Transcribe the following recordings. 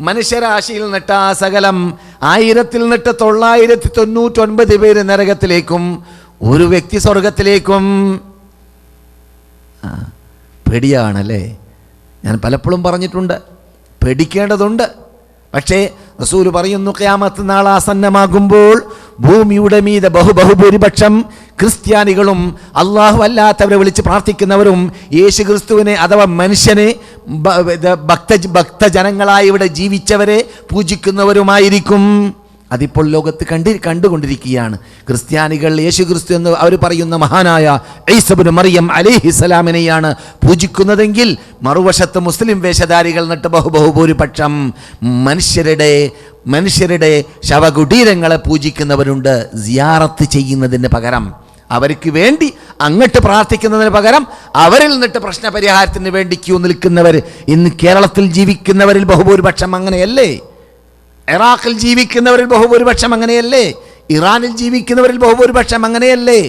മനുഷ്യരാശിയിൽ നിന്നിട്ട് ആ സകലം 1000-ൽ നിന്നിട്ട് 999 പേര് നരകത്തിലേക്കും ഒരു വ്യക്തി സ്വർഗത്തിലേക്കും. പേടിയാണല്ലേ? ഞാൻ പലപ്പോഴും പറഞ്ഞിട്ടുണ്ട്, പേടിക്കേണ്ടതുണ്ട്. പക്ഷേ റസൂൽ പറയുന്നു, ഖിയാമത്ത് നാൾ ആസന്നമാകുമ്പോൾ ഭൂമിയുടെ മീതെ ബഹുഭൂരിപക്ഷം ക്രിസ്ത്യാനികളും അള്ളാഹു അല്ലാത്തവരെ വിളിച്ച് പ്രാർത്ഥിക്കുന്നവരും യേശു ക്രിസ്തുവിനെ അഥവാ മനുഷ്യനെ ഭക്തജനങ്ങളായി ഇവിടെ ജീവിച്ചവരെ പൂജിക്കുന്നവരുമായിരിക്കും. അതിപ്പോൾ ലോകത്ത് കണ്ടുകൊണ്ടിരിക്കുകയാണ്. ക്രിസ്ത്യാനികൾ യേശു ക്രിസ്തു എന്ന് അവർ പറയുന്ന മഹാനായ ഈസ ഇബ്നു മറിയം അലൈഹിസ്സലാമിനെയാണ് പൂജിക്കുന്നതെങ്കിൽ മറുവശത്ത് മുസ്ലിം വേഷധാരികൾ എന്നിട്ട് ബഹുഭൂരിപക്ഷം മനുഷ്യരുടെ ശവകുടീരങ്ങളെ പൂജിക്കുന്നവരുണ്ട്. സിയാറത്ത് ചെയ്യുന്നതിന് പകരം, അവർക്ക് വേണ്ടി അങ്ങോട്ട് പ്രാർത്ഥിക്കുന്നതിന് പകരം അവരിൽ നിന്നിട്ട് പ്രശ്നപരിഹാരത്തിന് വേണ്ടി ക്യൂ നിൽക്കുന്നവർ ഇന്ന് കേരളത്തിൽ ജീവിക്കുന്നവരിൽ ബഹുഭൂരിപക്ഷം അങ്ങനെയല്ലേ? ഇറാഖിൽ ജീവിക്കുന്നവരിൽ ബഹുഭൂരിപക്ഷം അങ്ങനെയല്ലേ? ഇറാനിൽ ജീവിക്കുന്നവരിൽ ബഹുഭൂരിപക്ഷം അങ്ങനെയല്ലേ?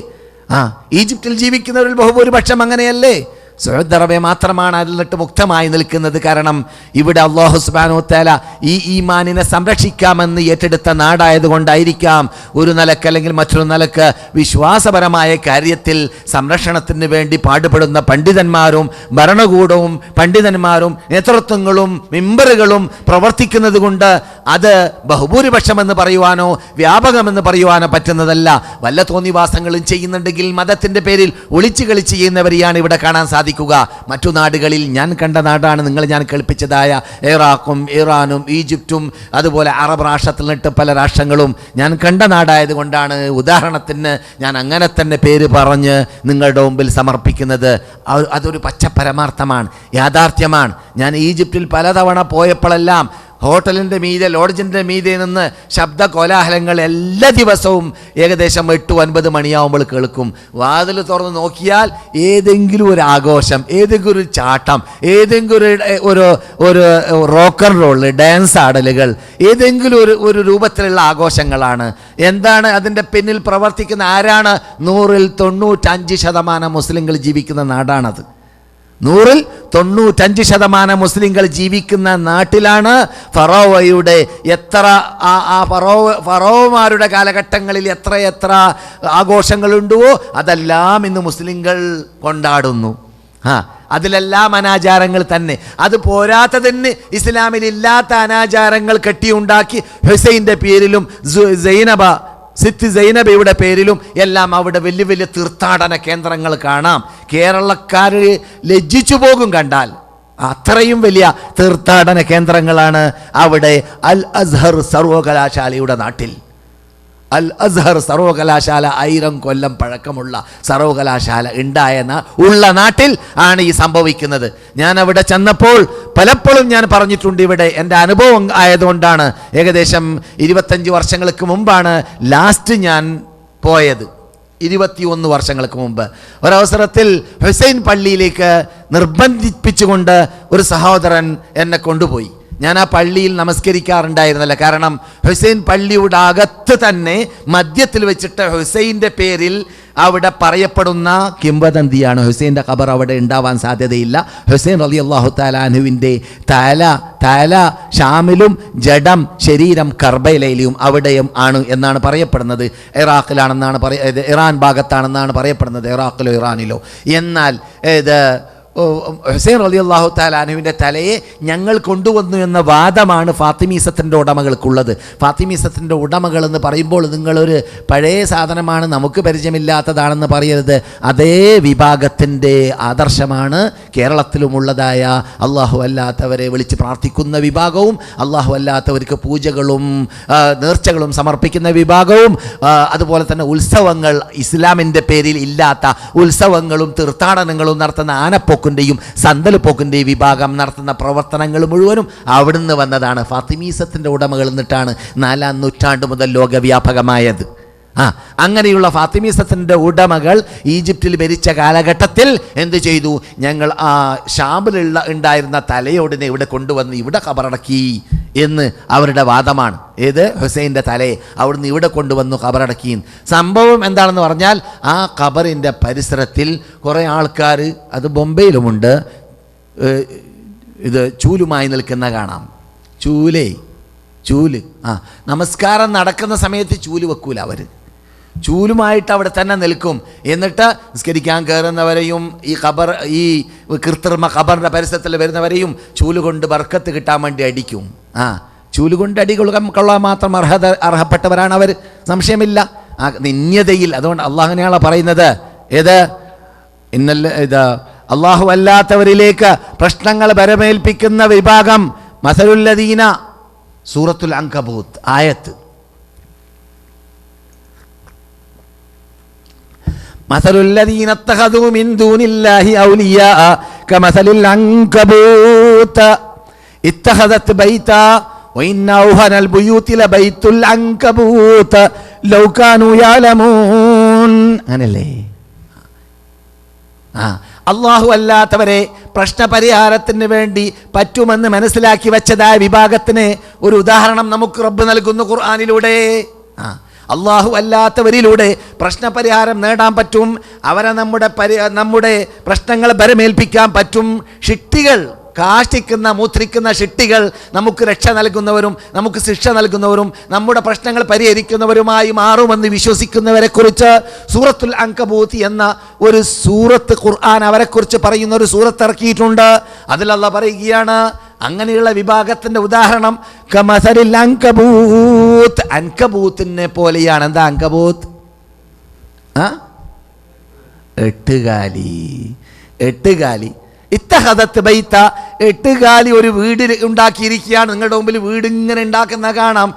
ഈജിപ്തിൽ ജീവിക്കുന്നവരിൽ ബഹുഭൂരിപക്ഷം അങ്ങനെയല്ലേ? സൗദി അറേബ്യ മാത്രമാണ് അതിൽ നിന്നിട്ട് മുക്തമായി നിൽക്കുന്നത്. കാരണം ഇവിടെ അല്ലാഹു സുബ്ഹാനഹു വതആല ഈ ഈമാനിനെ സംരക്ഷിക്കാമെന്ന് ഏറ്റെടുത്ത നാടായതുകൊണ്ടായിരിക്കാം ഒരു നിലക്ക് അല്ലെങ്കിൽ മറ്റൊരു നിലക്ക് വിശ്വാസപരമായ കാര്യത്തിൽ സംരക്ഷണത്തിന് വേണ്ടി പാടുപെടുന്ന പണ്ഡിതന്മാരും ഭരണകൂടവും പണ്ഡിതന്മാരും നേതൃത്വങ്ങളും മെമ്പറുകളും പ്രവർത്തിക്കുന്നത് കൊണ്ട് അത് ബഹുഭൂരിപക്ഷമെന്ന് പറയുവാനോ വ്യാപകമെന്ന് പറയുവാനോ പറ്റുന്നതല്ല. വല്ല തോന്നിവാസങ്ങളും ചെയ്യുന്നുണ്ടെങ്കിൽ മതത്തിൻ്റെ പേരിൽ ഒളിച്ചു കളി ചെയ്യുന്നവരെയാണ് ഇവിടെ കാണാൻ സാധിക്കുക. മറ്റു നാടുകളിൽ ഞാൻ കണ്ട നാടാണ് ഞാൻ കേൾപ്പിച്ചതായ ഇറാഖും ഇറാനും ഈജിപ്തും അതുപോലെ അറബ് രാഷ്ട്രത്തിൽ നിന്നിട്ട് പല രാഷ്ട്രങ്ങളും ഞാൻ കണ്ട നാടായതുകൊണ്ടാണ് ഉദാഹരണത്തിന് ഞാൻ അങ്ങനെ തന്നെ പേര് പറഞ്ഞ് നിങ്ങളുടെ മുമ്പിൽ സമർപ്പിക്കുന്നത്. അതൊരു പച്ചപരമാർത്ഥമാണ്, യാഥാർത്ഥ്യമാണ്. ഞാൻ ഈജിപ്തിൽ പലതവണ പോയപ്പോഴെല്ലാം ഹോട്ടലിൻ്റെ മീതെ ലോഡ്ജിൻ്റെ മീതെ നിന്ന് ശബ്ദ കോലാഹലങ്ങൾ എല്ലാ ദിവസവും ഏകദേശം 8-9 മണിയാവുമ്പോൾ കേൾക്കും. വാതിൽ തുറന്ന് നോക്കിയാൽ ഏതെങ്കിലും ഒരു ആഘോഷം, ഏതെങ്കിലും ഒരു ചാട്ടം, ഏതെങ്കിലും ഒരു റോക്കർ റോള്, ഡാൻസ് ആടലുകൾ, ഏതെങ്കിലും ഒരു രൂപത്തിലുള്ള ആഘോഷങ്ങളാണ്. എന്താണ് അതിൻ്റെ പിന്നിൽ പ്രവർത്തിക്കുന്ന? ആരാണ്? 100-ൽ 95% മുസ്ലിങ്ങൾ ജീവിക്കുന്ന നാടാണത്. 100-ൽ 95% മുസ്ലിങ്ങൾ ജീവിക്കുന്ന നാട്ടിലാണ് ഫറോവയുടെ ഫറോവമാരുടെ കാലഘട്ടങ്ങളിൽ എത്ര ആഘോഷങ്ങളുണ്ടോ അതെല്ലാം ഇന്ന് മുസ്ലിങ്ങൾ കൊണ്ടാടുന്നു. അതിലെല്ലാം അനാചാരങ്ങൾ തന്നെ. അത് പോരാത്തതിന് ഇസ്ലാമിൽ ഇല്ലാത്ത അനാചാരങ്ങൾ കെട്ടിയുണ്ടാക്കി ഹുസൈൻ്റെ പേരിലും സിത്ത് സൈനബയുടെ പേരിലും എല്ലാം അവിടെ വലിയ വലിയ തീർത്ഥാടന കേന്ദ്രങ്ങൾ കാണാം. കേരളക്കാർ ലജ്ജിച്ചു പോകും കണ്ടാൽ. അത്രയും വലിയ തീർത്ഥാടന കേന്ദ്രങ്ങളാണ് അവിടെ അൽ അസ്ഹർ സർവകലാശാലയുടെ നാട്ടിൽ. അൽ അസ്ഹർ സർവകലാശാല 1000 കൊല്ലം പഴക്കമുള്ള സർവകലാശാല ഉള്ള നാട്ടിൽ ആണ് ഈ സംഭവിക്കുന്നത്. ഞാൻ അവിടെ ചെന്നപ്പോൾ പലപ്പോഴും ഞാൻ പറഞ്ഞിട്ടുണ്ട്, ഇവിടെ എൻ്റെ അനുഭവം ആയതുകൊണ്ടാണ്. ഏകദേശം 25 വർഷങ്ങൾക്ക് മുമ്പാണ് ലാസ്റ്റ് ഞാൻ പോയത്. 21 വർഷങ്ങൾക്ക് മുമ്പ് ഒരവസരത്തിൽ ഹുസൈൻ പള്ളിയിലേക്ക് നിർബന്ധിപ്പിച്ചുകൊണ്ട് ഒരു സഹോദരൻ എന്നെ കൊണ്ടുപോയി. ഞാൻ ആ പള്ളിയിൽ നമസ്കരിക്കാറുണ്ടായിരുന്നില്ല. കാരണം ഹുസൈൻ പള്ളിയുടെ അകത്ത് തന്നെ മധ്യത്തിൽ വെച്ചിട്ട് ഹുസൈൻ്റെ പേരിൽ അവിടെ പറയപ്പെടുന്ന കിംവദന്തിയാണ്. ഹുസൈൻ്റെ ഖബർ അവിടെ ഉണ്ടാവാൻ സാധ്യതയില്ല. ഹുസൈൻ റളിയല്ലാഹു തആല അൻഹുവിൻ്റെ തല ഷാമിലും ജഡം ശരീരം കർബലയിലും അവിടെയും ആണ് എന്നാണ് പറയപ്പെടുന്നത്. ഇറാഖിലാണെന്നാണ് ഇറാൻ ഭാഗത്താണെന്നാണ് പറയപ്പെടുന്നത്, ഇറാഖിലോ ഇറാനിലോ. എന്നാൽ ഹുസൈൻ റളിയല്ലാഹു തആല അൻഹുവിൻ്റെ തലയെ ഞങ്ങൾ കൊണ്ടുവന്നു എന്ന വാദമാണ് ഫാത്തിമീസത്തിൻ്റെ ഉടമകൾക്കുള്ളത്. ഫാത്തിമീസത്തിൻ്റെ ഉടമകൾ എന്ന് പറയുമ്പോൾ നിങ്ങളൊരു പഴയ സാധനമാണ്, നമുക്ക് പരിചയമില്ലാത്തതാണെന്ന് പറയരുത്. അതേ വിഭാഗത്തിൻ്റെ ആദർശമാണ് കേരളത്തിലുമുള്ളതായ അള്ളാഹു അല്ലാത്തവരെ വിളിച്ച് പ്രാർത്ഥിക്കുന്ന വിഭാഗവും അള്ളാഹു അല്ലാത്തവർക്ക് പൂജകളും നേർച്ചകളും സമർപ്പിക്കുന്ന വിഭാഗവും അതുപോലെ തന്നെ ഉത്സവങ്ങൾ, ഇസ്ലാമിൻ്റെ പേരിൽ ഇല്ലാത്ത ഉത്സവങ്ങളും തീർത്ഥാടനങ്ങളും നടത്തുന്ന ആനപ്പോക്ക് സന്തലപ്പോക്കിൻ്റെയും വിഭാഗം നടത്തുന്ന പ്രവർത്തനങ്ങൾ മുഴുവനും അവിടുന്ന് വന്നതാണ്. ഫാത്തിമീസത്തിൻ്റെ ഉടമകൾ എന്നിട്ടാണ് 4-ാം നൂറ്റാണ്ട് മുതൽ ലോകവ്യാപകമായത്. അങ്ങനെയുള്ള ഫാത്തിമീസത്തിൻ്റെ ഉടമകൾ ഈജിപ്തിൽ ഭരിച്ച കാലഘട്ടത്തിൽ എന്ത് ചെയ്തു? ഞങ്ങൾ ആ ഷാമിലുള്ള ഉണ്ടായിരുന്ന തലയോടിനെ ഇവിടെ കൊണ്ടുവന്ന് ഇവിടെ ഖബറടക്കി എന്ന് അവരുടെ വാദമാണ്. ഏത്? ഹുസൈൻ്റെ തലയെ അവിടുന്ന് ഇവിടെ കൊണ്ടുവന്നു ഖബറടക്കി. സംഭവം എന്താണെന്ന് പറഞ്ഞാൽ ആ ഖബറിൻ്റെ പരിസരത്തിൽ കുറേ ആൾക്കാർ, അത് ബോംബെയിലുമുണ്ട്, ഇത് ചൂലുമായി നിൽക്കുന്ന കാണാം. ചൂല് നമസ്കാരം നടക്കുന്ന സമയത്ത് ചൂല് വെക്കൂല അവർ. ചൂലുമായിട്ട് അവിടെ തന്നെ നിൽക്കും. എന്നിട്ട് നിസ്കരിക്കാൻ കയറുന്നവരെയും ഈ കൃത്രിമ ഖബറിൻ്റെ പരിസരത്തിൽ വരുന്നവരെയും ചൂല് കൊണ്ട് ബർക്കത്ത് കിട്ടാൻ വേണ്ടി അടിക്കും. ചൂല് കൊണ്ട് കൊള്ളാൻ മാത്രം അർഹപ്പെട്ടവരാണ് അവർ, സംശയമില്ല. ആ നിന്യതയിൽ. അതുകൊണ്ട് അള്ളാഹു അങ്ങനെയാണല്ലോ പറയുന്നത്. അള്ളാഹു അല്ലാത്തവരിലേക്ക് പ്രശ്നങ്ങൾ ബരമേൽപ്പിക്കുന്ന വിഭാഗം മസലുല്ലദീന, സൂറത്തുൽ അൻകബൂത്ത് ആയത്ത്. മസലുല്ലദീന ഇത്തഖദൂ മിൻ ദൂനില്ലാഹി ഔലിയാ കമസലിൽ അൻകബൂത്ത് ഇത്തഖദത് ബൈതാ വഇന്ന ഔഹനൽ ബുയൂതി ലബൈത്തുൽ അൻകബൂത്ത് ലൗ കാനൂ യഅലമൂൻ. അങ്ങനല്ലേ? അള്ളാഹു അല്ലാത്തവരെ പ്രശ്നപരിഹാരത്തിന് വേണ്ടി പറ്റുമെന്ന് മനസ്സിലാക്കി വെച്ചതായ വിഭാഗത്തിന് ഒരു ഉദാഹരണം നമുക്ക് റബ്ബ് നൽകുന്നു ഖുർആനിലൂടെ. അള്ളാഹു അല്ലാത്തവരിലൂടെ പ്രശ്നപരിഹാരം നേടാൻ പറ്റും. അവരെ നമ്മുടെ പ്രശ്നങ്ങൾ ബരമേൽപ്പിക്കാൻ പറ്റും. ഷിട്ടികൾ, കാഷ്ടിക്കുന്ന മൂത്രിക്കുന്ന ഷിട്ടികൾ നമുക്ക് രക്ഷ നൽകുന്നവരും നമുക്ക് ശിക്ഷ നൽകുന്നവരും നമ്മുടെ പ്രശ്നങ്ങൾ പരിഹരിക്കുന്നവരുമായി മാറുമെന്ന് വിശ്വസിക്കുന്നവരെ കുറിച്ച് സൂറത്തുൽ അൻകബൂത്ത് എന്ന ഒരു സൂറത്ത് ഖുർആൻ അവരെക്കുറിച്ച് പറയുന്ന ഒരു സൂറത്ത് ഇറക്കിയിട്ടുണ്ട്. അതിൽ അല്ലാഹ് പറയുകയാണ്, അങ്ങനെയുള്ള വിഭാഗത്തിന്റെ ഉദാഹരണം കമസലിൽ അൻകബൂത്ത്, അൻകബൂത്തിനെ പോലെയാണ്. എന്താ അൻകബൂത്ത്? എട്ടുകാലി. ഇത്തഹദത്ത് ബൈത്ത, എട്ടുകാലി ഒരു വീട് ഉണ്ടാക്കിയിരിക്കുകയാണ്. നിങ്ങളുടെ മുമ്പിൽ വീട് ഇങ്ങനെ ഉണ്ടാക്കുന്ന കാണാം.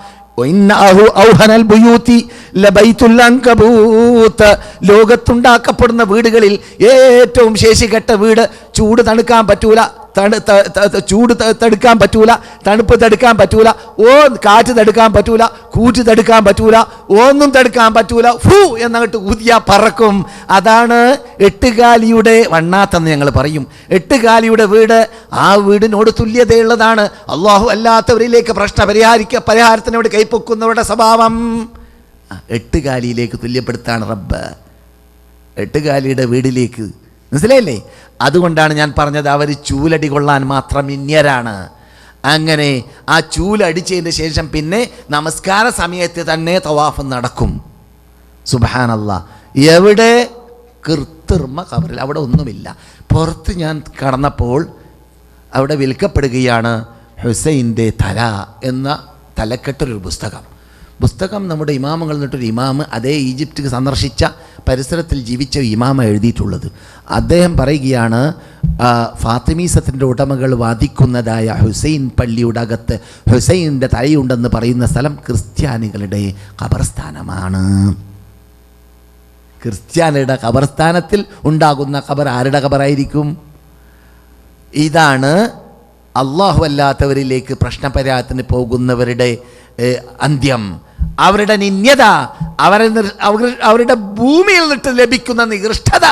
ലോകത്തുണ്ടാക്കപ്പെടുന്ന വീടുകളിൽ ഏറ്റവും ശേഷികെട്ട വീട്. ചൂട് തണുക്കാൻ പറ്റൂല, ചൂട് തടുക്കാൻ പറ്റൂല, തണുപ്പ് തടുക്കാൻ പറ്റൂല, കാറ്റ് തടുക്കാൻ പറ്റൂല, കൂറ്റ് തടുക്കാൻ പറ്റൂല, ഒന്നും തടുക്കാൻ പറ്റൂല. ഫൂ എന്നങ്ങോട്ട് ഊതിയാ പറക്കും. അതാണ് എട്ടുകാലിയുടെ വണ്ണാത്തെന്ന് ഞങ്ങൾ പറയും. എട്ടുകാലിയുടെ വീട് ആ വീടിനോട് തുല്യതയുള്ളതാണ്. അള്ളാഹു അല്ലാത്തവരിലേക്ക് പരിഹാരത്തിന് വേണ്ടി കൈപ്പൊക്കുന്നവരുടെ സ്വഭാവം എട്ടുകാലിയിലേക്ക് തുല്യപ്പെടുത്താണ് റബ്ബ്. എട്ടുകാലിയുടെ വീടിലേക്ക്, മനസ്സിലായില്ലേ? അതുകൊണ്ടാണ് ഞാൻ പറഞ്ഞത് അവർ ചൂലടി കൊള്ളാൻ മാത്രം ഇന്യരാണ്. അങ്ങനെ ആ ചൂലടിച്ചതിന് ശേഷം പിന്നെ നമസ്കാര സമയത്ത് തന്നെ തവാഫ് നടക്കും. സുബ്ഹാനല്ലാഹ്. എവിടെ? കൃത്രിമ ഖബറിൽ. അവിടെ ഒന്നുമില്ല. പുറത്ത് ഞാൻ കടന്നപ്പോൾ അവിടെ വിൽക്കപ്പെടുകയാണ് ഹുസൈൻ്റെ തല എന്ന തലക്കെട്ടൊരു പുസ്തകം നമ്മുടെ ഇമാമുകൾ എന്നിട്ടൊരു ഇമാമ്, അതേ ഈജിപ്റ്റ് സന്ദർശിച്ച പരിസരത്തിൽ ജീവിച്ച ഇമാമ എഴുതിയിട്ടുള്ളത്. അദ്ദേഹം പറയുകയാണ്, ഫാത്തിമീസത്തിൻ്റെ ഉടമകൾ വാദിക്കുന്നതായ ഹുസൈൻ പള്ളിയുടെ അകത്ത് ഹുസൈൻ്റെ തലയുണ്ടെന്ന് പറയുന്ന സ്ഥലം ക്രിസ്ത്യാനികളുടെ ഖബർസ്ഥാനമാണ്. ക്രിസ്ത്യാനിയുടെ ഖബർസ്ഥാനത്തിൽ ഉണ്ടാകുന്ന ഖബർ ആരുടെ ഖബറായിരിക്കും? ഇതാണ് അള്ളാഹു അല്ലാത്തവരിലേക്ക് പ്രശ്നപരിഹാരത്തിന് പോകുന്നവരുടെ അന്ത്യം, അവരുടെ നിന്യത, അവരുടെ ഭൂമിയിൽ നിന്നിട്ട് ലഭിക്കുന്ന നികൃഷ്ടത.